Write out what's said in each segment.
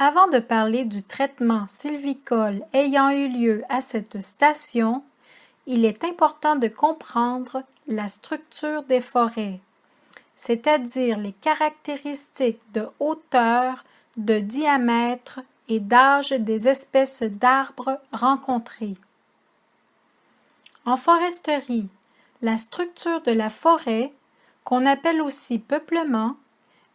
Avant de parler du traitement sylvicole ayant eu lieu à cette station, il est important de comprendre la structure des forêts, c'est-à-dire les caractéristiques de hauteur, de diamètre et d'âge des espèces d'arbres rencontrées. En foresterie, la structure de la forêt, qu'on appelle aussi peuplement,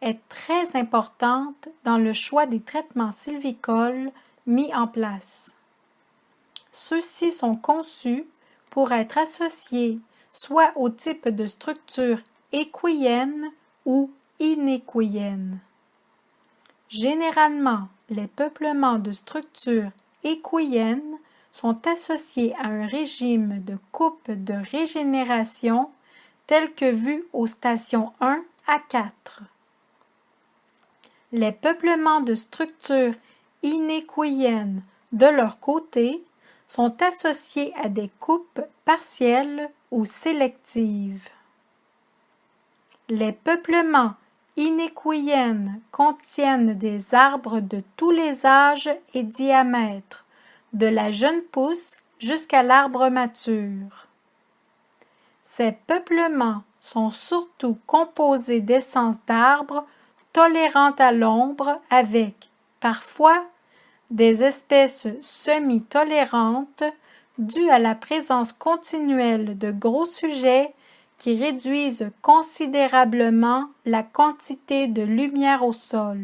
est très importante dans le choix des traitements sylvicoles mis en place. Ceux-ci sont conçus pour être associés soit au type de structure équienne ou inéquienne. Généralement, les peuplements de structure équienne sont associés à un régime de coupe de régénération tel que vu aux stations 1 à 4. Les peuplements de structure inéquienne, de leur côté, sont associés à des coupes partielles ou sélectives. Les peuplements inéquiennes contiennent des arbres de tous les âges et diamètres, de la jeune pousse jusqu'à l'arbre mature. Ces peuplements sont surtout composés d'essences d'arbres tolérantes à l'ombre avec, parfois, des espèces semi-tolérantes dues à la présence continuelle de gros sujets qui réduisent considérablement la quantité de lumière au sol.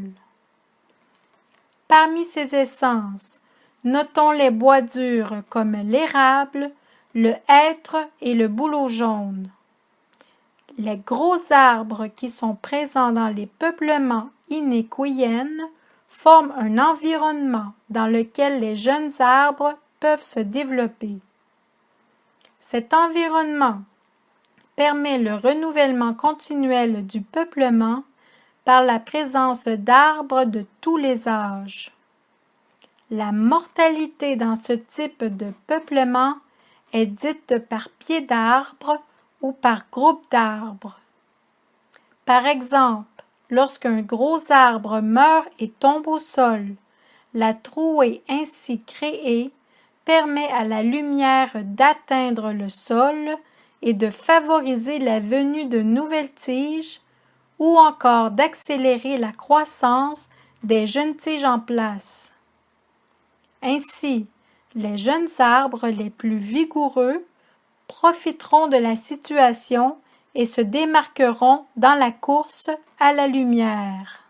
Parmi ces essences, notons les bois durs comme l'érable, le hêtre et le bouleau jaune. Les gros arbres qui sont présents dans les peuplements inéquiennes forment un environnement dans lequel les jeunes arbres peuvent se développer. Cet environnement permet le renouvellement continuel du peuplement par la présence d'arbres de tous les âges. La mortalité dans ce type de peuplement est dite par pied d'arbre ou par groupe d'arbres. Par exemple, lorsqu'un gros arbre meurt et tombe au sol, la trouée ainsi créée permet à la lumière d'atteindre le sol et de favoriser la venue de nouvelles tiges ou encore d'accélérer la croissance des jeunes tiges en place. Ainsi, les jeunes arbres les plus vigoureux profiteront de la situation et se démarqueront dans la course à la lumière.